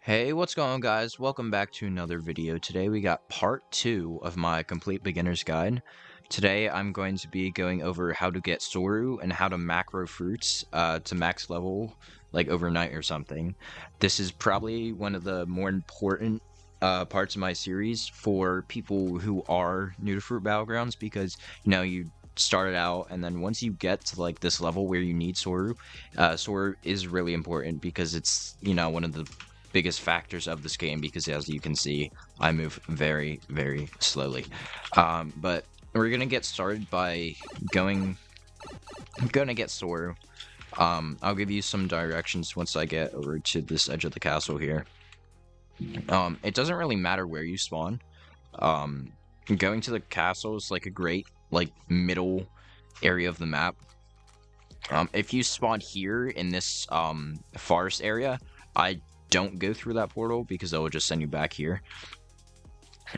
Hey, what's going on, guys? Welcome back to another video. Today we got part 2 of my complete beginner's guide. Today I'm going to be going over how to get SORU and how to macro fruits to max level like overnight or something. This is probably one of the more important parts of my series for people who are new to Fruit Battlegrounds because, you start it out and then once you get to like this level where you need SORU, SORU is really important because it's, one of the biggest factors of this game because as you can see I move very slowly, but we're gonna get started by I'm gonna get SORU. I'll give you some directions once I get over to this edge of the castle here. It doesn't really matter where you spawn. Going to the castle is like a great middle area of the map. If you spawn here in this forest area, I don't go through that portal because that will just send you back here.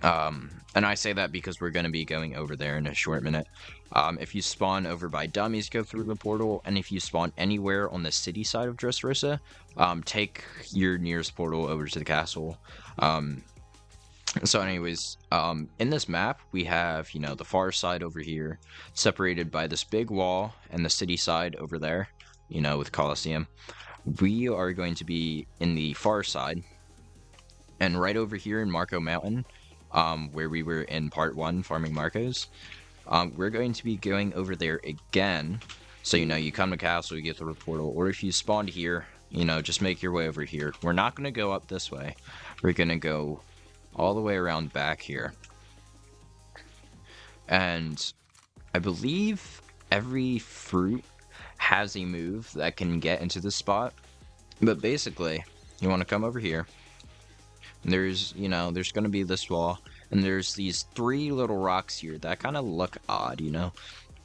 And I say that because we're going to be going over there in a short minute. If you spawn over by dummies, go through the portal, and if you spawn anywhere on the city side of Dressrosa, take your nearest portal over to the castle. So anyways, in this map, we have, the far side over here, separated by this big wall, and the city side over there, with Colosseum. We are going to be in the far side, and right over here in Marco Mountain, where we were in part 1 farming Marcos, we're going to be going over there again. So, you come to castle, you get through the portal, or if you spawned here, just make your way over here. We're not going to go up this way. We're going to go all the way around back here. And I believe every fruit has a move that can get into this spot, but basically you want to come over here. There's there's going to be this wall, and there's these 3 little rocks here that kind of look odd.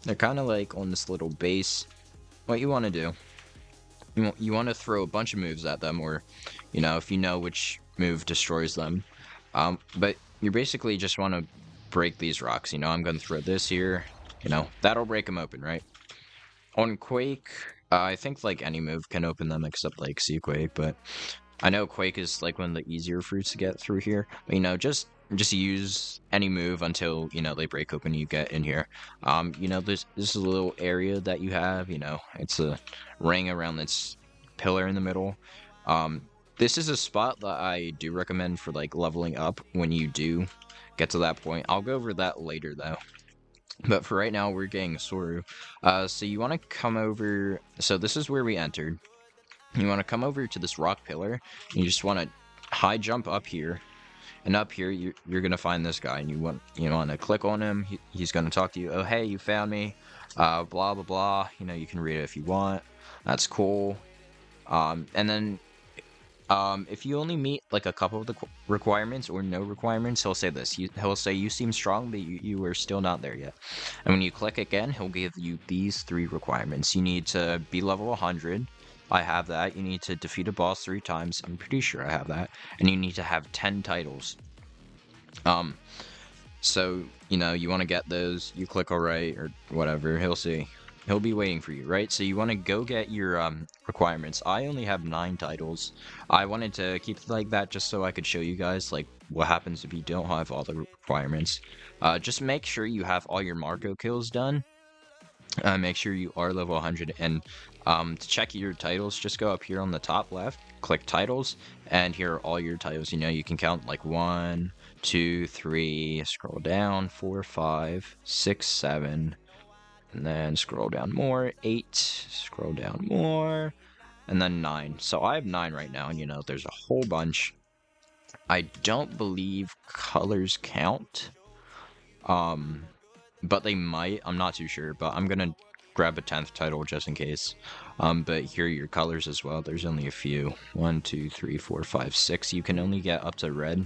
They're kind of like on this little base. What you want to do, you want to throw a bunch of moves at them, or if you know which move destroys them, but you basically just want to break these rocks. I'm going to throw this here, that'll break them open, right? On Quake, I think like any move can open them except like Sea Quake, but I know Quake is like one of the easier fruits to get through here. But just use any move until they break open. You get in here. This is a little area that you have. It's a ring around this pillar in the middle. This is a spot that I do recommend for like leveling up when you do get to that point. I'll go over that later though. But for right now, we're getting SORU. So you want to come over. So this is where we entered. You want to come over to this rock pillar. You just want to high jump up here, and up here you're gonna find this guy, and you want to click on him. He's gonna talk to you. Oh, hey, you found me. Blah blah blah. You can read it if you want. That's cool. And then if you only meet like a couple of the requirements or no requirements, he'll say this. He'll say you seem strong, but you are still not there yet. And when you click again, he'll give you these 3 requirements. You need to be level 100. I have that. You need to defeat a boss 3 times. I'm pretty sure I have that. And you need to have 10 titles. So, you want to get those. You click alright or whatever. He'll be waiting for you, right? So you want to go get your requirements. I only have 9 titles. I wanted to keep it like that just so I could show you guys like what happens if you don't have all the requirements. Just make sure you have all your Marco kills done. Make sure you are level 100, and to check your titles, just go up here on the top left, click titles, and here are all your titles. You can count like 1, 2, 3, scroll down, 4, 5, 6, 7, and then scroll down more, 8, scroll down more, and then 9. So I have 9 right now, and there's a whole bunch. I don't believe colors count, but they might. I'm not too sure, but I'm gonna grab a 10th title just in case. But here are your colors as well. There's only a few. 1, 2, 3, 4, 5, 6. You can only get up to red.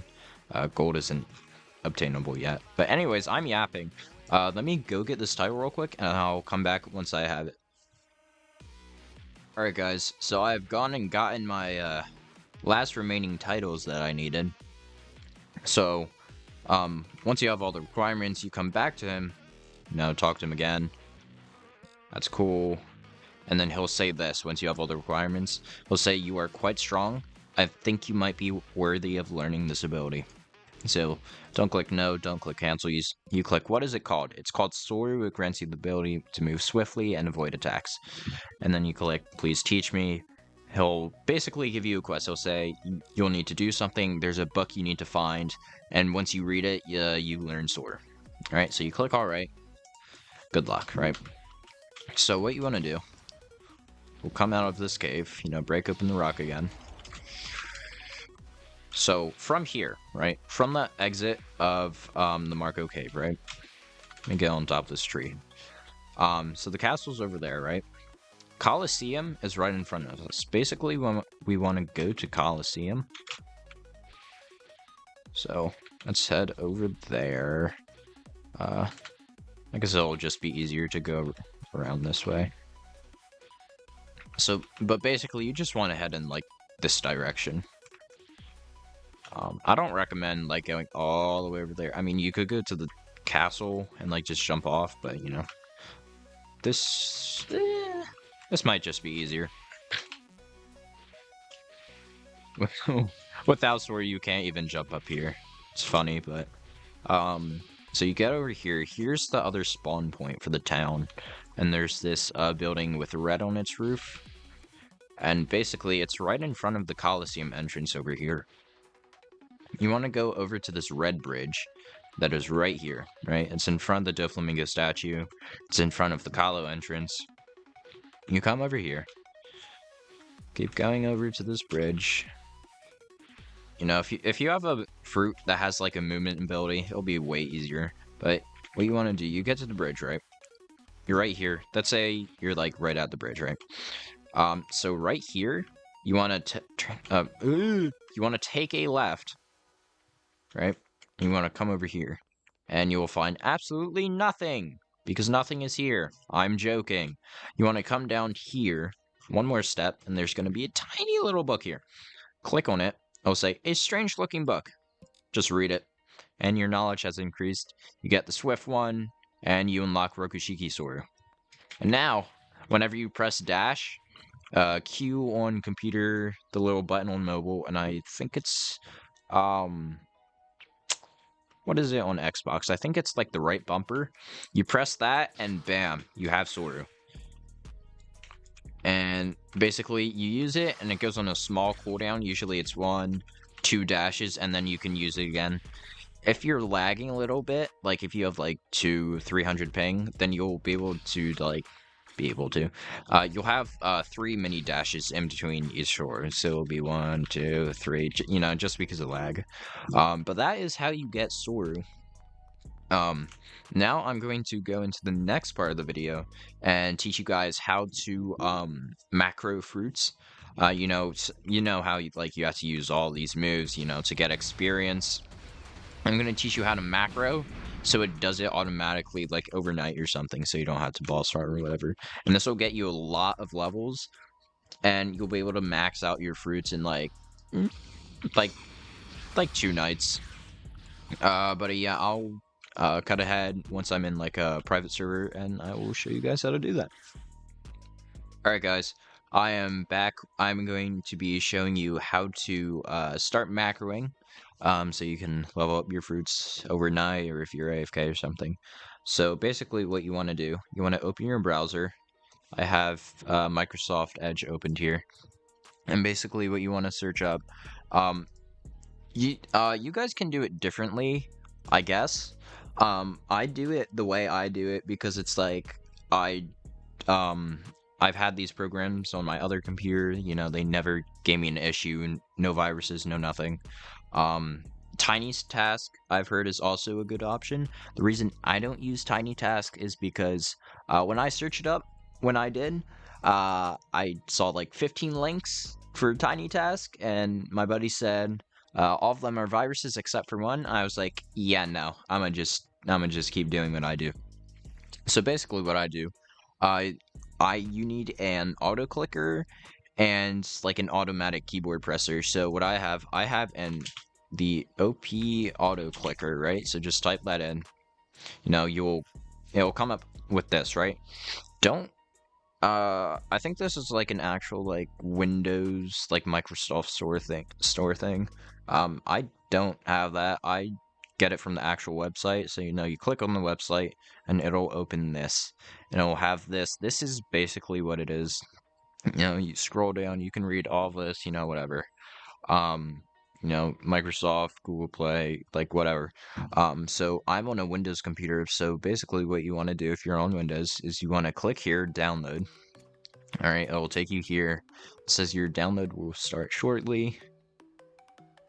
Gold isn't obtainable yet. But anyways, I'm yapping. Let me go get this title real quick, and I'll come back once I have it. Alright guys, so I've gone and gotten my last remaining titles that I needed. So, once you have all the requirements, you come back to him, talk to him again. That's cool. And then he'll say this once you have all the requirements. He'll say you are quite strong. I think you might be worthy of learning this ability. So don't click no, don't click cancel. You click, what is it called? It's called SORU. It grants you the ability to move swiftly and avoid attacks. And then you click, please teach me. He'll basically give you a quest. He'll say, you'll need to do something. There's a book you need to find. And once you read it, you learn SORU. Alright, so you click all right. Good luck, right? So what you want to do, we'll come out of this cave, break open the rock again. So from here, right, from the exit of the Marco Cave, right, let me get on top of this tree. So the castle's over there, right? Colosseum is right in front of us. Basically, we want to go to Colosseum. So let's head over there. I guess it'll just be easier to go around this way. So, but basically, you just want to head in, like, this direction. I don't recommend, like, going all the way over there. I mean, you could go to the castle and, like, just jump off, but, this might just be easier. Without SORU, you can't even jump up here. It's funny, but, so you get over here. Here's the other spawn point for the town, and there's this, building with red on its roof, and basically, it's right in front of the Colosseum entrance over here. You want to go over to this red bridge that is right here, right? It's in front of the Doflamingo statue. It's in front of the Calo entrance. You come over here. Keep going over to this bridge. If you have a fruit that has like a movement ability, it'll be way easier. But what you want to do, you get to the bridge, right? You're right here. Let's say you're like right at the bridge, right? So right here, you want to take a left. Right? You want to come over here, and you will find absolutely nothing, because nothing is here. I'm joking. You want to come down here, one more step, and there's going to be a tiny little book here. Click on it. It'll say, a strange-looking book. Just read it, and your knowledge has increased. You get the Swift one, and you unlock Rokushiki SORU. And now, whenever you press dash, Q on computer, the little button on mobile, and I think it's, what is it on Xbox? I think it's like the right bumper. You press that, and bam, you have SORU. And basically, you use it, and it goes on a small cooldown. Usually it's 1, 2 dashes, and then you can use it again. If you're lagging a little bit, like if you have like 200-300 ping, then you'll be able to you'll have 3 mini dashes in between each shore, so it'll be 1, 2, 3, just because of lag. But that is how you get SORU. Now I'm going to go into the next part of the video and teach you guys how to macro fruits. You know how you have to use all these moves, to get experience. I'm going to teach you how to macro, so it does it automatically, like, overnight or something, so you don't have to boss start or whatever. And this will get you a lot of levels, and you'll be able to max out your fruits in, like 2 nights. But yeah, I'll cut ahead once I'm in, like, a private server, and I will show you guys how to do that. Alright, guys. I am back. I'm going to be showing you how to start macroing. So you can level up your fruits overnight, or if you're AFK or something. So basically what you want to do, you want to open your browser. I have Microsoft Edge opened here. And basically what you want to search up, you guys can do it differently, I guess. I do it the way I do it because it's like, I've had these programs on my other computer, they never gave me an issue, no viruses, no nothing. Tiny Task, I've heard, is also a good option. The reason I don't use Tiny Task is because when I searched it up, when I did, I saw like 15 links for Tiny Task, and my buddy said all of them are viruses except for one. I was like, yeah, no, I'm gonna just keep doing what I do. So basically, what I do, you need an auto clicker and like an automatic keyboard presser. So what I have the OP auto clicker, right? So just type that in. It'll come up with this, right? Don't I think this is like an actual like Windows like Microsoft store thing. I don't have that. I get it from the actual website. So you click on the website and it'll open this. And it'll have this. This is basically what it is. You scroll down, you can read all this, whatever. Um, Microsoft, Google Play, like whatever. So I'm on a Windows computer. So basically what you want to do if you're on Windows is you want to click here, download. All right, it will take you here. It says your download will start shortly.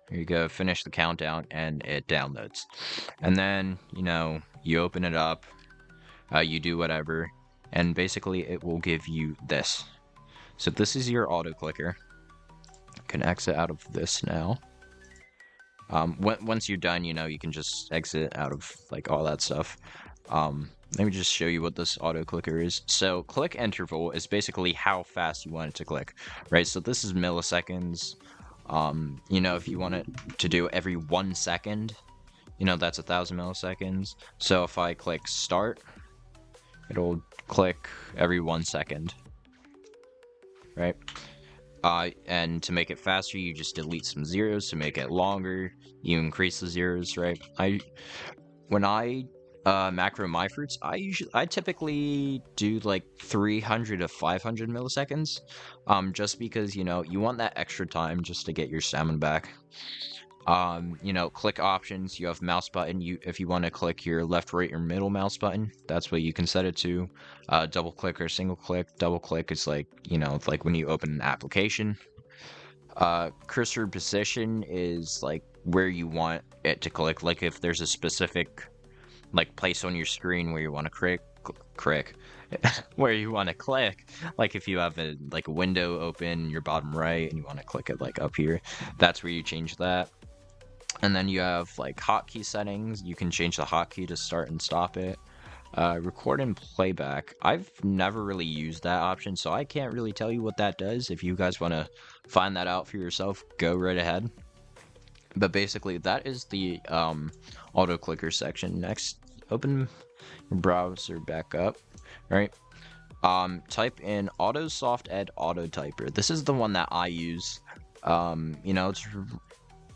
Here you go, finish the countdown, and it downloads. And then, you open it up, you do whatever, and basically it will give you this. So this is your auto clicker. You can exit out of this now. Once you're done, you can just exit out of like all that stuff. Let me just show you what this auto clicker is. So click interval is basically how fast you want it to click, right? So this is milliseconds. If you want it to do every 1 second, that's 1,000 milliseconds. So if I click start, it'll click every 1 second, right? And to make it faster, you just delete some zeros. To make it longer, you increase the zeros, right? When I macro my fruits, I typically do like 300 to 500 milliseconds, just because you want that extra time just to get your stamina back. Click options. You have mouse button. If you want to click your left, right, or middle mouse button, that's what you can set it to. Double click or single click. Double click is like it's like when you open an application. Cursor position is like where you want it to click. Like if there's a specific like place on your screen where you want to click where you want to click, like if you have a window open your bottom right and you want to click it like up here, that's where you change that. And then you have like hotkey settings. You can change the hotkey to start and stop it. Record and playback. I've never really used that option, so I can't really tell you what that does. If you guys want to find that out for yourself, go right ahead. But basically, that is the auto clicker section. Next, open your browser back up, right? Type in AutoSoftEd Auto Typer. This is the one that I use.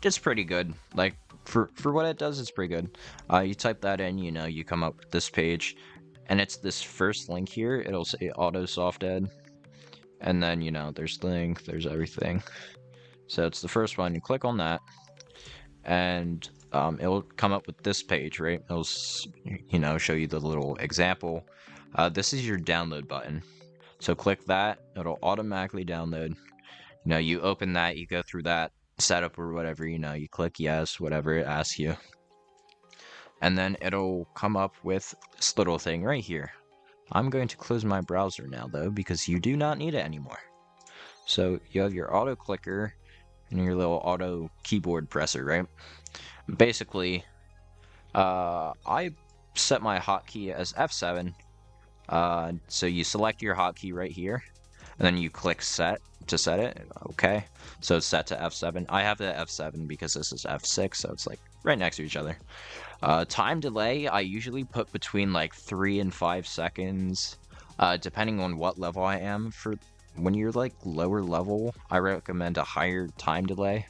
It's pretty good. Like for what it does, it's pretty good. You type that in, you come up with this page, and it's this first link here. It'll say AutoSoftEd, and then there's link, there's everything. So it's the first one. You click on that, and it'll come up with this page, right? It'll show you the little example. This is your download button. So click that. It'll automatically download. You open that. You go through that setup or whatever, you click yes, whatever it asks you, and then it'll come up with this little thing right here. I'm going to close my browser now though, because you do not need it anymore. So you have your auto clicker and your little auto keyboard presser, right? Basically, I set my hotkey as F7. So you select your hotkey right here, and then you click set to set it. Okay, so it's set to F7. I have the F7 because this is F6, so it's like right next to each other. Time delay, I usually put between like 3 and 5 seconds, depending on what level I am. For when you're like lower level, I recommend a higher time delay,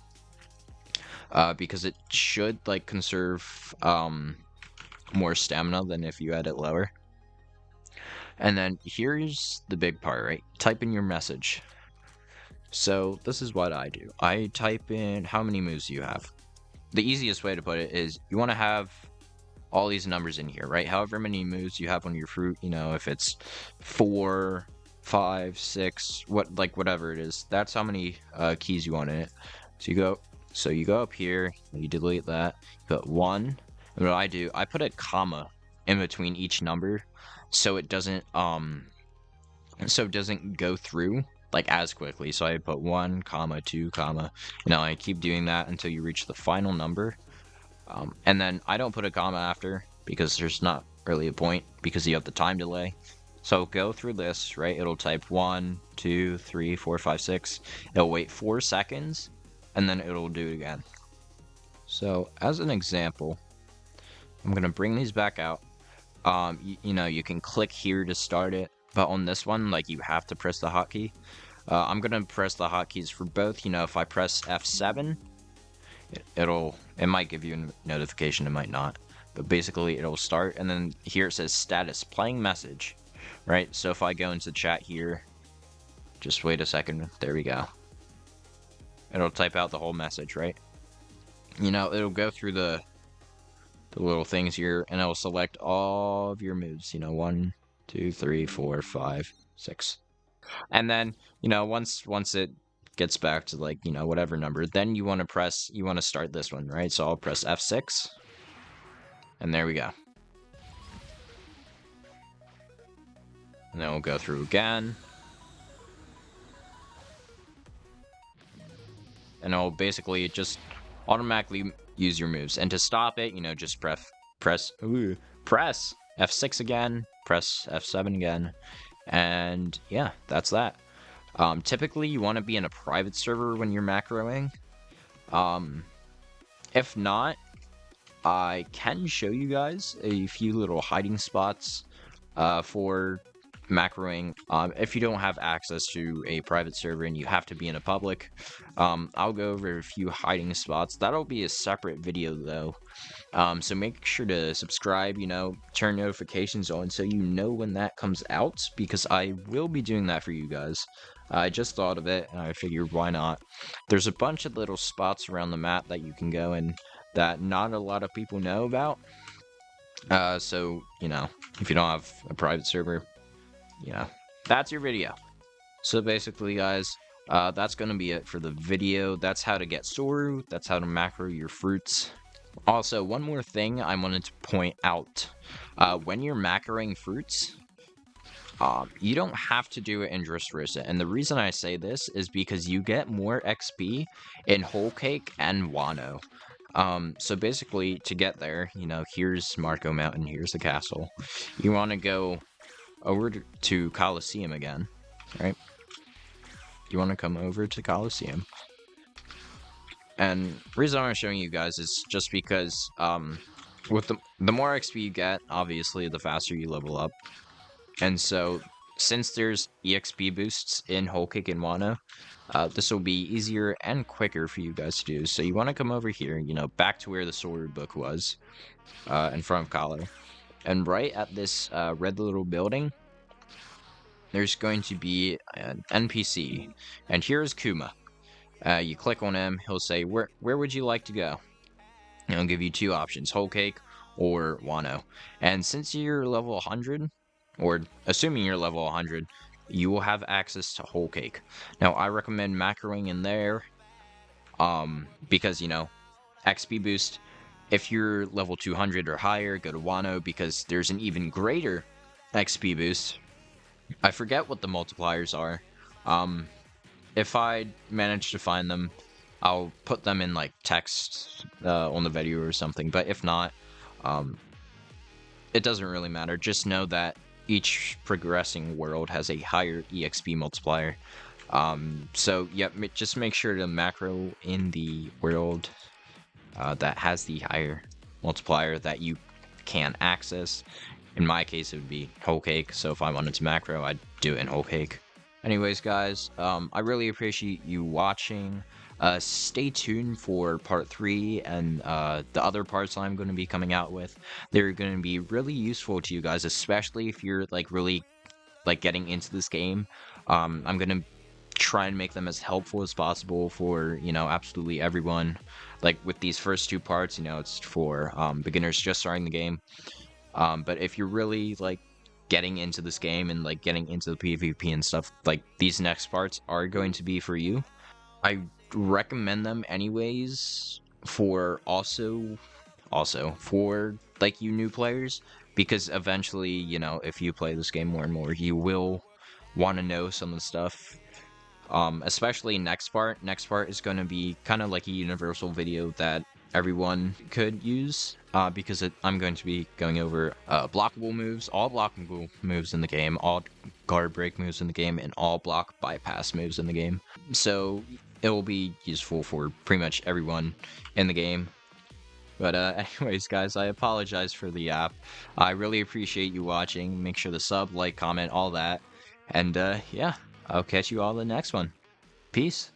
because it should like conserve more stamina than if you had it lower. And then here's the big part, right? Type in your message. So this is what I do. I type in how many moves you have. The easiest way to put it is you want to have all these numbers in here, right? However many moves you have on your fruit, if it's 4, 5, 6, whatever it is, that's how many keys you want in it. So you go up here, you delete that, you put 1, and what I do, I put a comma in between each number, so it doesn't go through like as quickly. So I put 1, 2, I keep doing that until you reach the final number. And then I don't put a comma after because there's not really a point, because you have the time delay. So go through this, right? It'll type 1, 2, 3, 4, 5, 6. It'll wait 4 seconds, and then it'll do it again. So as an example, I'm gonna bring these back out. You can click here to start it. but on this one, like, you have to press the hotkey. I'm gonna press the hotkeys for both. You know, if I press F7, it might give you a notification, it might not. But basically, it'll start, and then here it says status, playing message, right? So if I go into chat here, just wait a second, there we go. It'll type out the whole message, right? You know, it'll go through the little things here, and it'll select all of your moves, you know, 1, 2, 3, 4, 5, 6. And then, you know, once it gets back to, like, you know, whatever number, then you want to start this one, right? So I'll press F6, and there we go. And then we'll go through again. And it'll basically just automatically use your moves. And to stop it, you know, just press F6 again, press F7 again, and yeah, that's that. Typically, you want to be in a private server when you're macroing. If not, I can show you guys a few little hiding spots for macroing. If you don't have access to a private server and you have to be in a public, I'll go over a few hiding spots. That'll be a separate video though. So make sure to subscribe, you know, turn notifications on so you know when that comes out, because I will be doing that for you guys. I just thought of it and I figured why not. There's a bunch of little spots around the map that you can go in that not a lot of people know about. So, you know, if you don't have a private server, yeah, that's your video. So basically, guys, that's going to be it for the video. That's how to get SORU. That's how to macro your fruits. Also, one more thing I wanted to point out. When you're macroing fruits, you don't have to do it in Dressrosa. And the reason I say this is because you get more XP in Whole Cake and Wano. So basically, to get there, you know, here's Marco Mountain, here's the castle. You want to go over to Coliseum again, right? You want to come over to Coliseum. And the reason I'm showing you guys is just because, with the more XP you get, obviously, the faster you level up. And so, since there's EXP boosts in Whole Cake and Wano, this will be easier and quicker for you guys to do. So you want to come over here, you know, back to where the SORU book was, in front of Kalo. And right at this red little building, there's going to be an NPC. And here's Kuma. You click on him, he'll say, where would you like to go? And he'll give you two options, Whole Cake or Wano. And since you're level 100, or assuming you're level 100, you will have access to Whole Cake. Now, I recommend macroing in there, because, you know, XP boost. If you're level 200 or higher, go to Wano, because there's an even greater XP boost. I forget what the multipliers are. If I manage to find them, I'll put them in, like, text on the video or something. But if not, it doesn't really matter. Just know that each progressing world has a higher EXP multiplier. So, yep, just make sure to macro in the world that has the higher multiplier that you can access. In my case, it would be Whole Cake, so if I wanted to macro, I'd do it in Whole Cake. Anyways, guys, I really appreciate you watching. Stay tuned for part 3 and the other parts I'm going to be coming out with. They're going to be really useful to you guys, especially if you're like really like getting into this game. I'm going to try and make them as helpful as possible for, you know, absolutely everyone. Like with these first 2 parts, you know, it's for beginners just starting the game. But if you're really like getting into this game and like getting into the PvP and stuff, like these next parts are going to be for you. I recommend them anyways for also for like you new players, because eventually, you know, if you play this game more and more, you will want to know some of the stuff. Especially next part is going to be kind of like a universal video that everyone could use, because I'm going to be going over blockable moves, all blockable moves in the game, all guard break moves in the game, and all block bypass moves in the game. So it will be useful for pretty much everyone in the game. But anyways, guys, I apologize for the app. I really appreciate you watching. Make sure to sub, like, comment, all that. And yeah, I'll catch you all in the next one. Peace.